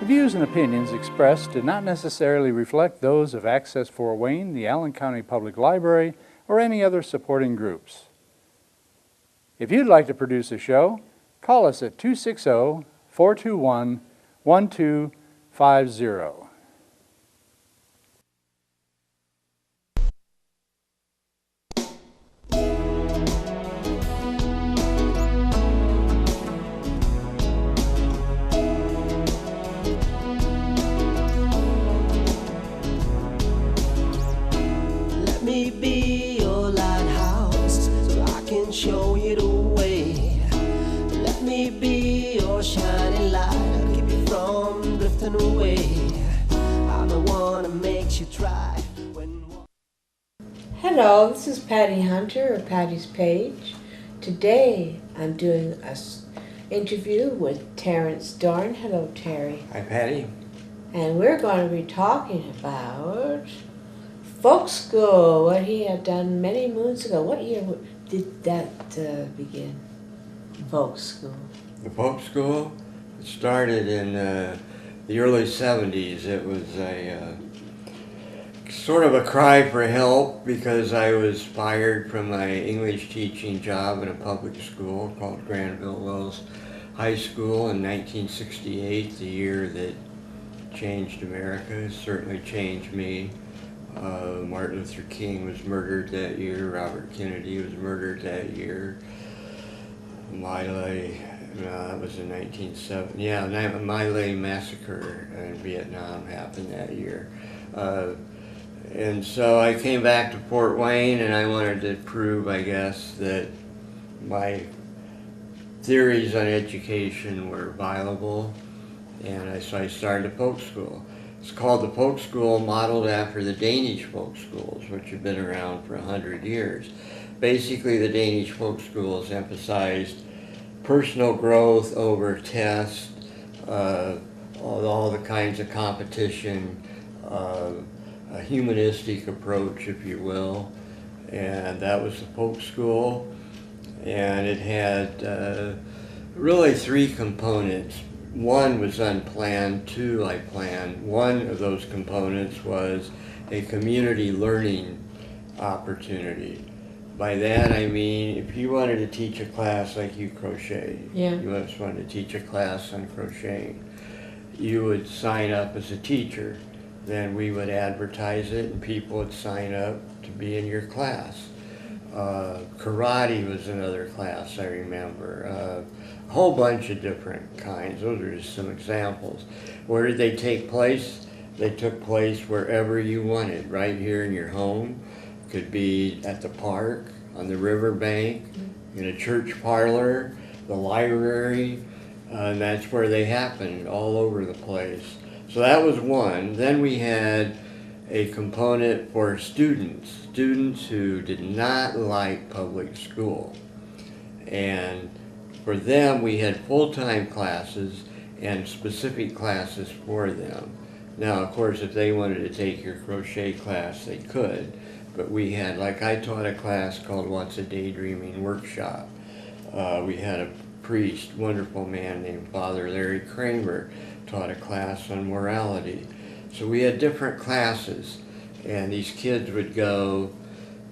The views and opinions expressed do not necessarily reflect those of Access Fort Wayne, the Allen County Public Library, or any other supporting groups. If you'd like to produce a show, call us at 260-421-1250. Let me be your lighthouse so I can show you the way. Let me be your shining light, I'll keep you from drifting away. I'm the one that makes you try when... Hello, this is Patty Hunter of Patty's Page. Today I'm doing an interview with Terry Doran. Hello, Terry. Hi, Patty. And we're going to be talking about folk school, what he had done many moons ago. What year did that begin, folk school? The folk school started in the early 70s. It was a sort of a cry for help because I was fired from my English teaching job in a public school called Granville Wells High School in 1968, the year that changed America. It certainly changed me. Martin Luther King was murdered that year. Robert Kennedy was murdered that year. That was in 1970. Yeah, the My Lai massacre in Vietnam happened that year. And so I came back to Fort Wayne and I wanted to prove, I guess, that my theories on education were viable. And so I started a folk school. It's called the folk school, modeled after the Danish folk schools, which have been around for 100 years. Basically, the Danish folk schools emphasized personal growth over tests, all the kinds of competition, a humanistic approach, if you will. And that was the folk school. And it had really three components. One was unplanned, two I planned. One of those components was a community learning opportunity. By that I mean, if you wanted to teach a class like you crochet, you just wanted to teach a class on crocheting, you would sign up as a teacher. Then we would advertise it and people would sign up to be in your class. Karate was another class, I remember. A whole bunch of different kinds. Those are just some examples. Where did they take place? They took place wherever you wanted, right here in your home. Could be at the park, on the riverbank, in a church parlor, the library, and that's where they happened, all over the place. So that was one. Then we had a component for students who did not like public school. And for them, we had full-time classes and specific classes for them. Now, of course, if they wanted to take your crochet class, they could. But we had, like I taught a class called What's a Daydreaming Workshop. We had a priest, wonderful man named Father Larry Kramer, taught a class on morality. So we had different classes, and these kids would go,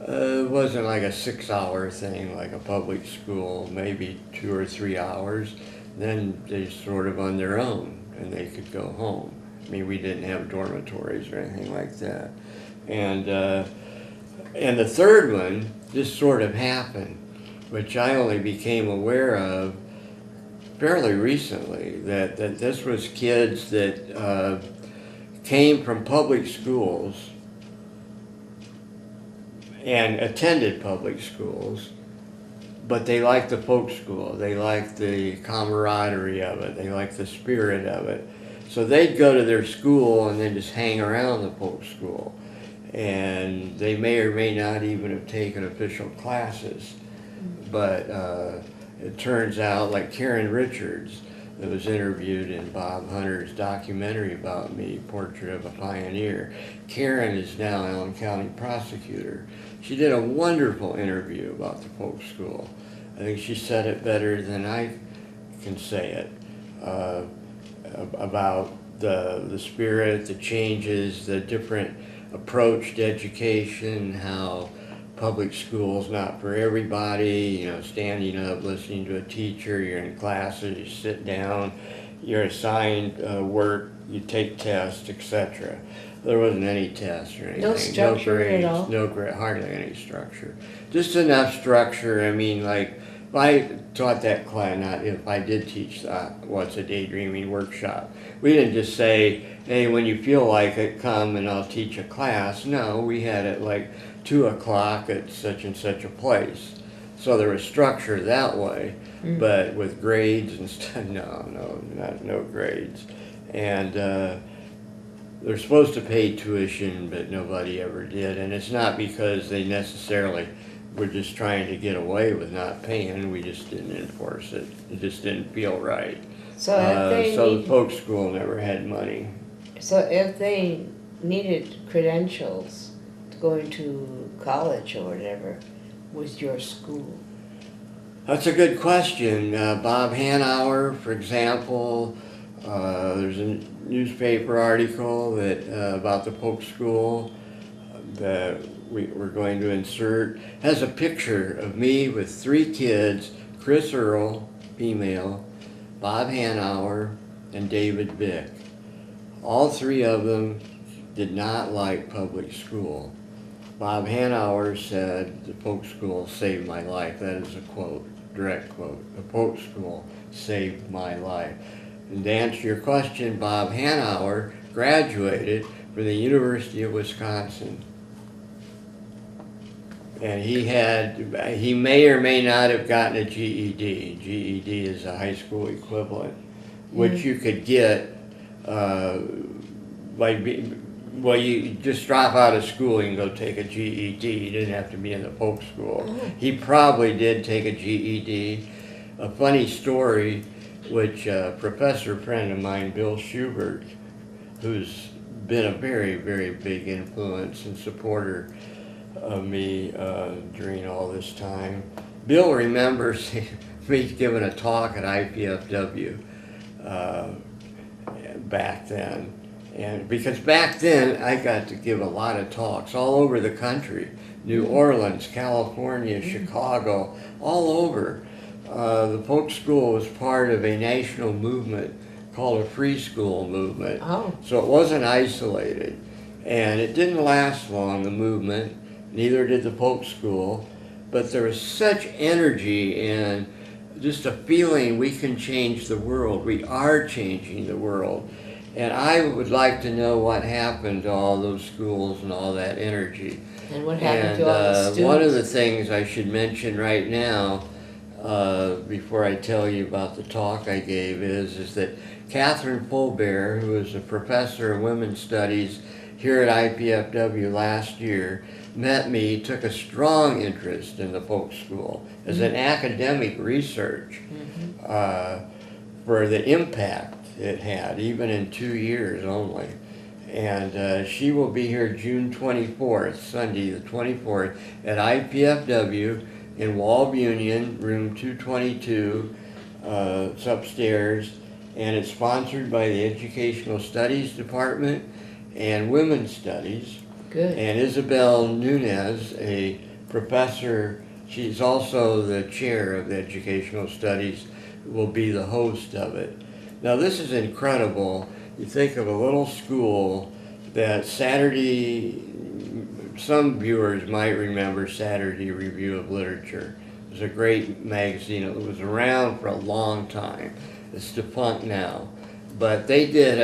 it wasn't like a 6-hour thing like a public school, maybe 2 or 3 hours. Then they sort of on their own, and they could go home. I mean, we didn't have dormitories or anything like that. And the third one just sort of happened, which I only became aware of fairly recently, that this was kids that came from public schools and attended public schools, but they liked the folk school. They liked the camaraderie of it. They liked the spirit of it. So they'd go to their school and then just hang around the folk school. And they may or may not even have taken official classes. But it turns out, like Karen Richards, that was interviewed in Bob Hunter's documentary about me, Portrait of a Pioneer. Karen is now Allen County prosecutor. She did a wonderful interview about the folk school. I think she said it better than I can say it, about the spirit, the changes, the different approach to education, how public school's not for everybody, you know, standing up, listening to a teacher, you're in classes, you sit down, you're assigned work, you take tests, etc. There wasn't any tests or anything. No structure at all? No grades, hardly any structure. Just enough structure. I mean, like, if I taught that class, not if I did teach what's a daydreaming workshop. We didn't just say, hey, when you feel like it, come and I'll teach a class. No, we had it like 2 o'clock at such and such a place. So there was structure that way, but with grades and stuff, no grades. And they're supposed to pay tuition, but nobody ever did. And it's not because they necessarily were just trying to get away with not paying. We just didn't enforce it. It just didn't feel right. So if So the folk school never had money. So if they needed credentials to go into college or whatever, was your school? That's a good question. Bob Hanauer, for example, there's a newspaper article that about the Polk School that we're going to insert. Has a picture of me with 3 kids, Chris Earl, female, Bob Hanauer, and David Vick. All 3 of them did not like public school. Bob Hanauer said, the Polk School saved my life. That is a quote, direct quote. The Polk School saved my life. And to answer your question, Bob Hanauer graduated from the University of Wisconsin. And he may or may not have gotten a GED. GED is a high school equivalent, which you could get you just drop out of school and go take a GED. You didn't have to be in the Polk School. He probably did take a GED. A funny story, which a professor friend of mine, Bill Schubert, who's been a very, very big influence and supporter of me during all this time. Bill remembers me giving a talk at IPFW back then. And because back then I got to give a lot of talks all over the country, New Orleans, California, Chicago, all over. The Polk School was part of a national movement called a free school movement. So it wasn't isolated. And it didn't last long, the movement, neither did the Polk School, but there was such energy and just a feeling we can change the world. We are changing the world. And I would like to know what happened to all those schools and all that energy. And what happened to all the students? One of the things I should mention right now, before I tell you about the talk I gave, is that Catherine Fulbear, who is a professor of women's studies here at IPFW last year, met me, took a strong interest in the Polk School as an academic research for the impact it had, even in 2 years only. And she will be here June 24th, Sunday the 24th, at IPFW in Walb Union, room 222. It's upstairs, and it's sponsored by the Educational Studies Department and Women's Studies. Good. And Isabel Nunez, a professor, she's also the chair of the Educational Studies, will be the host of it. Now this is incredible. You think of a little school that Saturday, some viewers might remember Saturday Review of Literature. It was a great magazine. It was around for a long time. It's defunct now. But they did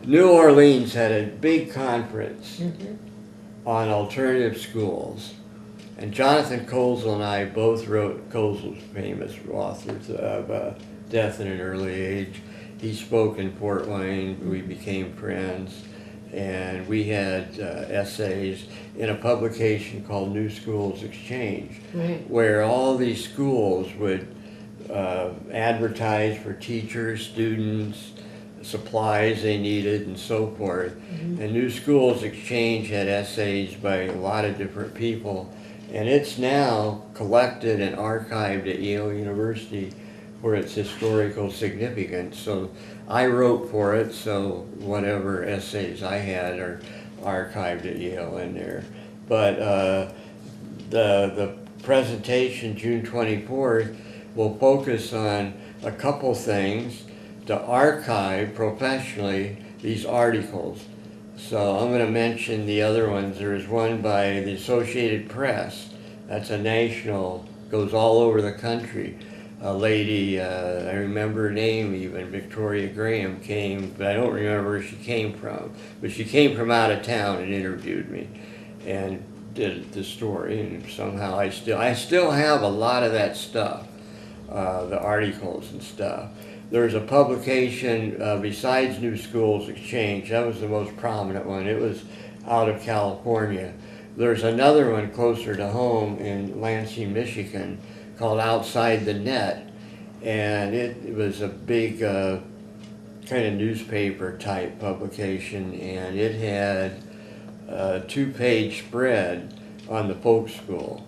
New Orleans had a big conference on alternative schools. And Jonathan Kozel and I both wrote, Kozel's famous authors of Death in an Early Age. He spoke in Fort Wayne, we became friends, and we had essays in a publication called New Schools Exchange, where all these schools would advertise for teachers, students, supplies they needed, and so forth. And New Schools Exchange had essays by a lot of different people, and it's now collected and archived at Yale University for its historical significance. So I wrote for it, so whatever essays I had are archived at Yale in there. But the presentation, June 24th, will focus on a couple things to archive professionally these articles. So I'm going to mention the other ones. There's one by the Associated Press. That's a national, goes all over the country. A lady, I remember her name even, Victoria Graham came, but I don't remember where she came from. But she came from out of town and interviewed me and did the story, and somehow I still have a lot of that stuff, the articles and stuff. There's a publication besides New Schools Exchange. That was the most prominent one. It was out of California. There's another one closer to home in Lansing, Michigan, called Outside the Net, and it was a big kind of newspaper type publication, and it had a 2-page spread on the folk school.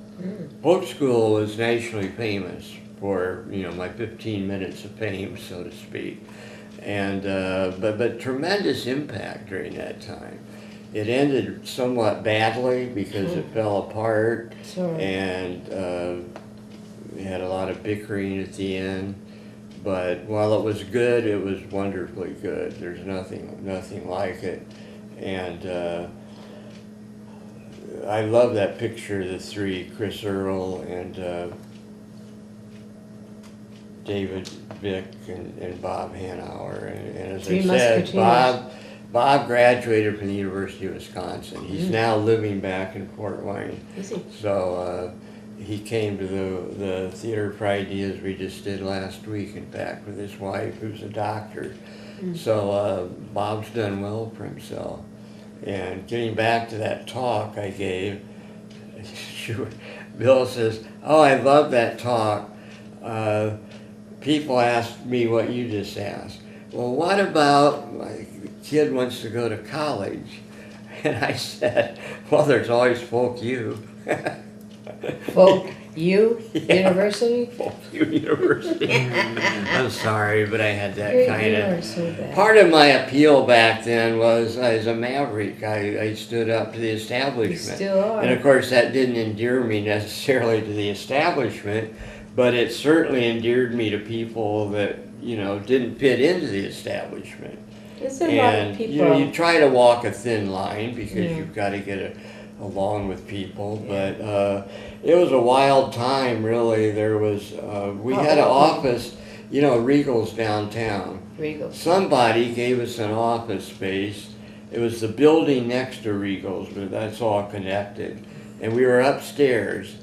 Folk school was nationally famous for, you know, my 15 minutes of fame, so to speak, and but tremendous impact during that time. It ended somewhat badly because it fell apart, and we had a lot of bickering at the end. But while it was good, it was wonderfully good. There's nothing like it, and I love that picture of the three, Chris Earle and David Vick and Bob Hanauer. And as I said, Bob graduated from the University of Wisconsin. He's now living back in Fort Wayne. Is he? So he came to the Theater for Ideas we just did last week, in fact, with his wife, who's a doctor. So Bob's done well for himself. And getting back to that talk I gave, Bill says, "Oh, I love that talk. People ask me what you just asked. Well, what about my kid wants to go to college?" And I said, "Well, there's always Folk U." Folk U Yeah. University? Folk U University. I'm sorry, but I had that You kind are of... so bad. Part of my appeal back then was as a maverick. I stood up to the establishment. You still are. And of course that didn't endear me necessarily to the establishment, but it certainly endeared me to people that, you know, didn't fit into the establishment. There's a lot of And people. you know, you try to walk a thin line because Yeah. you've got to get along with people, but it was a wild time, really. There was we had an office, you know, Regal's downtown. Regal. Somebody gave us an office space. It was the building next to Regal's, but that's all connected. And we were upstairs,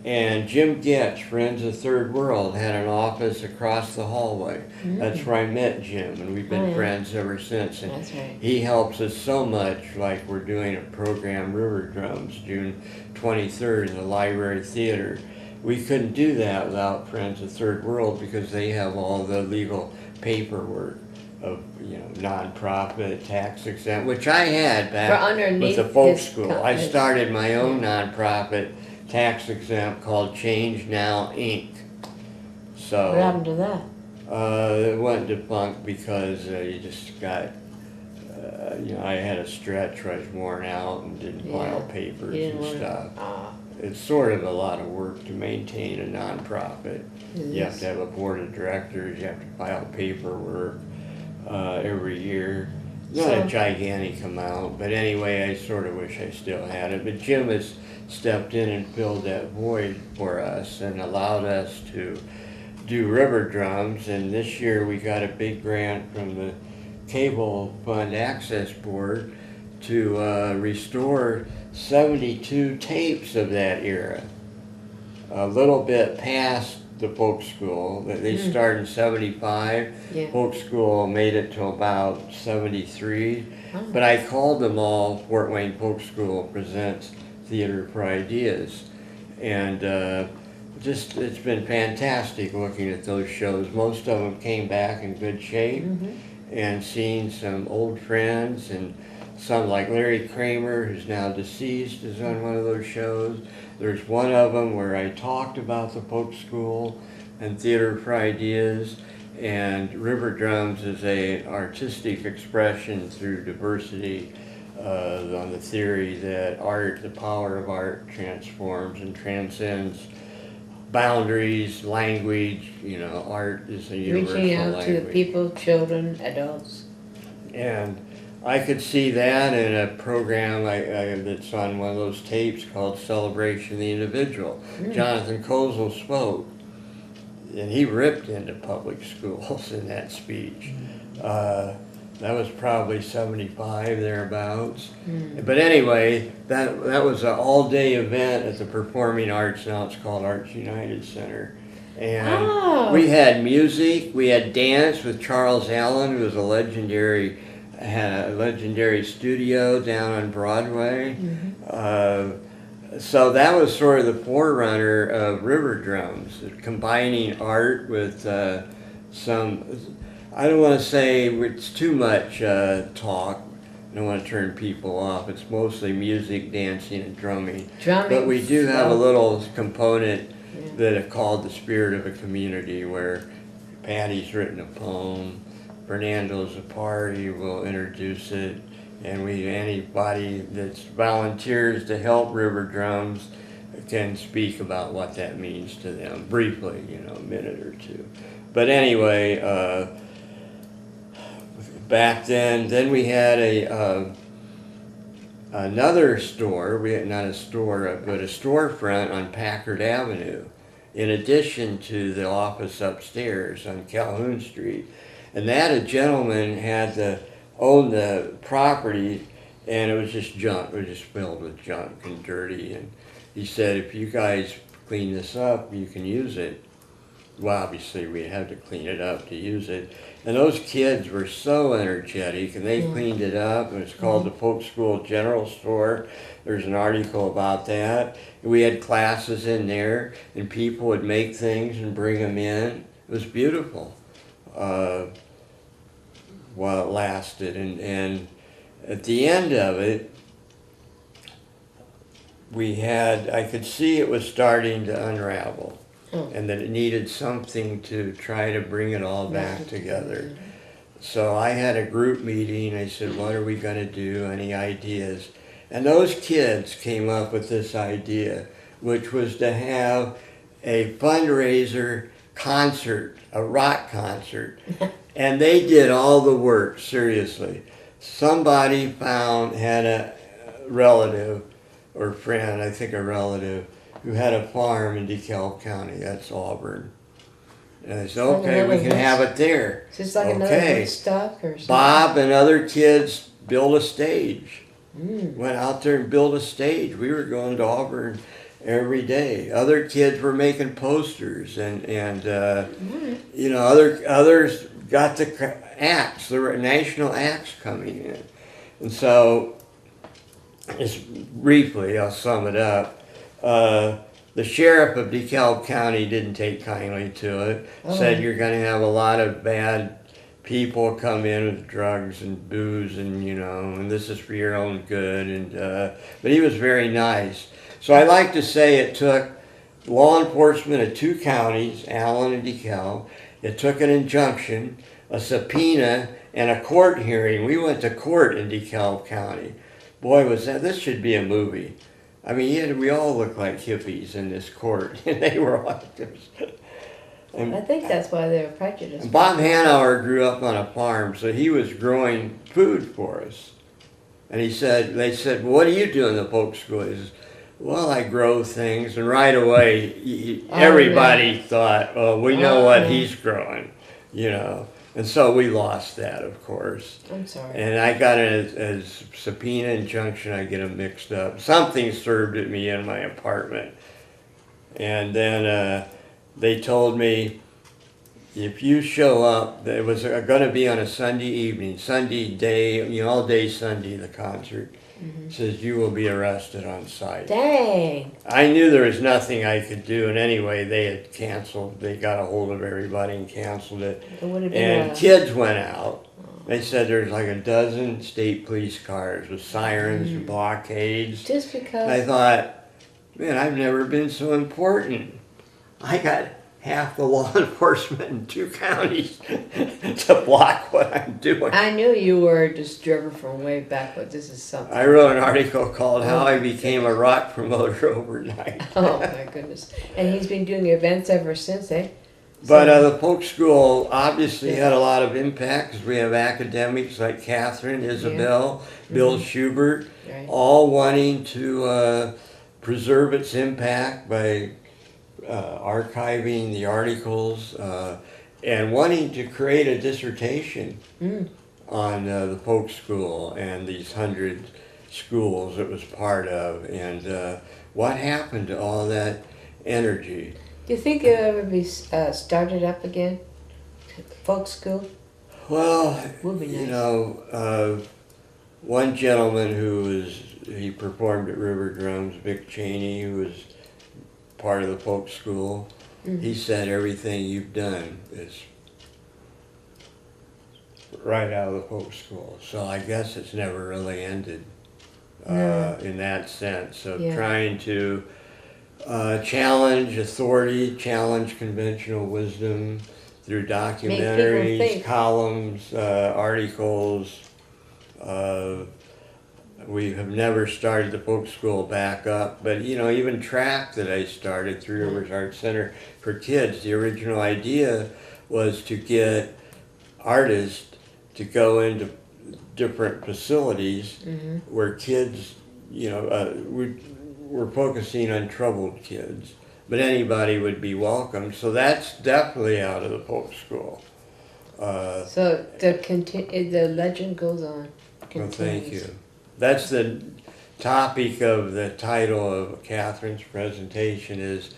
and Jim Getch, Friends of Third World, had an office across the hallway. That's where I met Jim, and we've been friends ever since. And That's right. he helps us so much, like we're doing a program, River Drums, June 23rd in the Library Theater. We couldn't do that without Friends of Third World because they have all the legal paperwork of, you know, nonprofit, tax exempt, which I had back with the folk school. I started my own nonprofit, tax exempt, called Change Now Inc. So What happened to that? it went defunct because you just got, you know, I had a stretch where I was worn out and didn't file papers and stuff. It's sort of a lot of work to maintain a nonprofit. You have to have a board of directors, you have to file paperwork every year. Not a gigantic amount, but anyway, I sort of wish I still had it. But Jim has stepped in and filled that void for us and allowed us to do River Drums. And this year we got a big grant from the Cable Fund Access Board to restore 72 tapes of that era. A little bit past the folk school. They started in 75. Yeah. Folk school made it to about 73. But I called them all Fort Wayne Folk School Presents Theater for Ideas. And just, it's been fantastic looking at those shows. Most of them came back in good shape, and seeing some old friends, and some like Larry Kramer, who's now deceased, is on one of those shows. There's one of them where I talked about the folk school and Theater for Ideas, and River Drums is an artistic expression through diversity on the theory that art, the power of art transforms and transcends boundaries, language. You know, art is a universal Reaching out language. to people, children, adults. And I could see that in a program that's on one of those tapes called Celebration of the Individual. Jonathan Kozol spoke, and he ripped into public schools in that speech. That was probably 75, thereabouts. But anyway, that was an all-day event at the Performing Arts, now it's called Arts United Center. And we had music, we had dance with Charles Allen, who was had a legendary studio down on Broadway. So that was sort of the forerunner of River Drums, combining art with some, I don't want to say it's too much talk. I don't want to turn people off. It's mostly music, dancing, and drumming. But we do have a little component that is called the Spirit of a Community, where Patty's written a poem, Fernando Zapari will introduce it, and anybody that volunteers to help River Drums can speak about what that means to them briefly, you know, a minute or two. But anyway, back then we had another store. We had not a store, but a storefront on Packard Avenue, in addition to the office upstairs on Calhoun Street. And that a gentleman had owned the property, and it was just junk. It was just filled with junk and dirty. And he said, if you guys clean this up, you can use it. Well, obviously we had to clean it up to use it. And those kids were so energetic, and they cleaned it up. And it's called the Folk School General Store. There's an article about that. And we had classes in there, and people would make things and bring them in. It was beautiful. While it lasted, and at the end of it, I could see it was starting to unravel, and that it needed something to try to bring it all back together. So I had a group meeting. I said, what are we going to do? Any ideas? And those kids came up with this idea, which was to have a fundraiser concert, a rock concert. And they did all the work, seriously. Somebody had a relative or friend, I think a relative, who had a farm in DeKalb County. That's Auburn. And I said, okay, we can have it there. Is this like another Woodstock or something? Bob and other kids built a stage. Went out there and built a stage. We were going to Auburn every day. Other kids were making posters, and you know, others got the acts. There were national acts coming in, and so just briefly, I'll sum it up. The sheriff of DeKalb County didn't take kindly to it. Said you're going to have a lot of bad people come in with drugs and booze, and you know, and this is for your own good. And but he was very nice. So I like to say it took law enforcement of 2 counties, Allen and DeKalb. It took an injunction, a subpoena, and a court hearing. We went to court in DeKalb County. Boy, this should be a movie. I mean, we all look like hippies in this court, and they were like this. I think that's why they were prejudiced. And Bob Hanauer grew up on a farm, so he was growing food for us. And they said, what do you do in the folk school? He says, well, I grow things, and right away, everybody thought, oh, we know what he's growing, you know. And so we lost that, of course. I'm sorry. And I got a subpoena injunction. I get them mixed up. Something served at me in my apartment. And then they told me, if you show up, it was going to be on a Sunday evening, Sunday day, you know, all day Sunday, the concert. Says you will be arrested on site. Dang. I knew there was nothing I could do, and anyway, they had canceled. They got a hold of everybody and canceled it. And kids went out. They said there's like a dozen state police cars with sirens and blockades. Just because. I thought, man, I've never been so important. I got half the law enforcement in 2 counties to block what I'm doing. I knew you were a disturber from way back, but this is something. I wrote an article called How I Became a Rock Promoter Overnight. Oh my goodness. And he's been doing events ever since, eh? But the folk school obviously had a lot of impact because we have academics like Catherine, Isabel, Bill Schubert, Right. all wanting to preserve its impact by archiving the articles and wanting to create a dissertation on the folk school and these 100 schools it was part of, and what happened to all that energy. Do you think it'll ever be started up again? Folk school? Well, Would be nice. you know, one gentleman he performed at River Drums, Vic Cheney, who was part of the folk school, he said everything you've done is right out of the folk school. So I guess it's never really ended in that sense of trying to challenge authority, challenge conventional wisdom through documentaries, columns, articles. We have never started the folk school back up, but you know, even track that I started, Three Rivers Art Center for Kids, the original idea was to get artists to go into different facilities where kids, you know, we're focusing on troubled kids, but anybody would be welcome. So that's definitely out of the folk school. So the legend goes on. Well, thank you. That's the topic of the title of Catherine's presentation is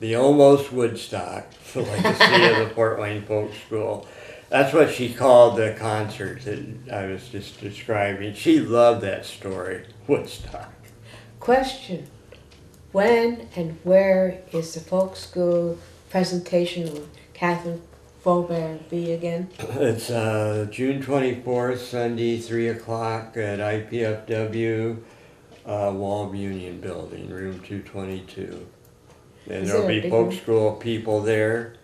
the Almost Woodstock, the legacy of the Fort Wayne Folk School. That's what she called the concert that I was just describing. She loved that story, Woodstock. Question. When and where is the folk school presentation with Catherine Faubert be again? It's June 24th, Sunday, 3 o'clock at IPFW Wall Union Building, room 222. And there'll be folk school people there.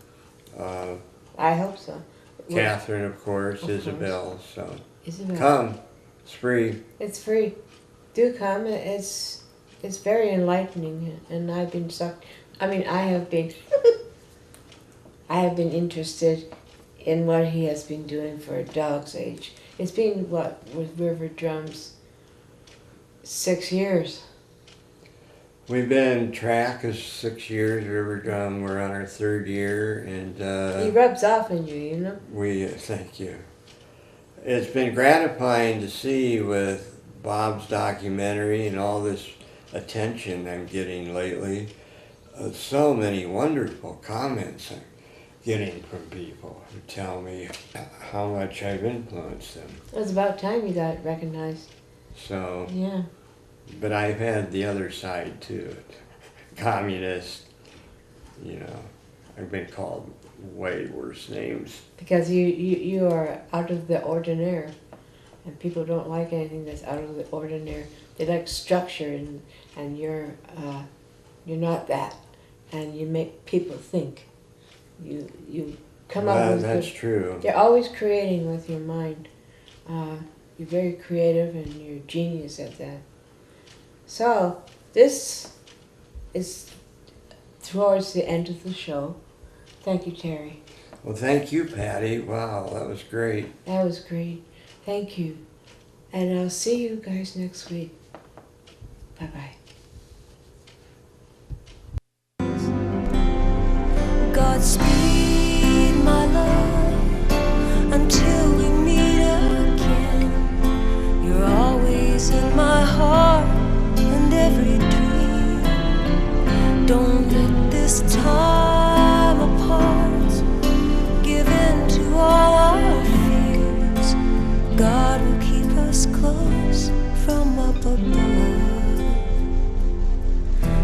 I hope so. Catherine, of course, Isabel. So Isabel. Come, it's free. It's free. Do come. It's very enlightening, and I've been sucked. I mean, I have been interested in what he has been doing for a dog's age. It's been, what, with River Drums, 6 years. We've been track is 6 years, River Drum, we're on our 3rd year, and He rubs off on you, you know? thank you. It's been gratifying to see with Bob's documentary and all this attention I'm getting lately, so many wonderful comments I'm getting from people who tell me how much I've influenced them. It was about time you got recognized. So, Yeah. but I've had the other side too, communist, you know, I've been called way worse names. Because you are out of the ordinary, and people don't like anything that's out of the ordinary. They like structure, and you're not that, and you make people think. You come up with that's good, true. You're always creating with your mind. You're very creative, and you're a genius at that. So this is towards the end of the show. Thank you, Terry. Well, thank you, Patty. Wow, that was great. That was great. Thank you. And I'll see you guys next week. Bye-bye. Godspeed, my love, until we meet again. You're always in my heart and every dream. Don't let this time apart give in to all our fears. God will keep us close from up above.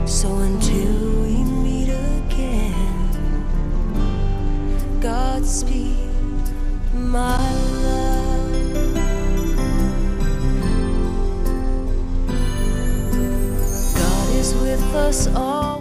So until we meet again, Godspeed, my love. God is with us all.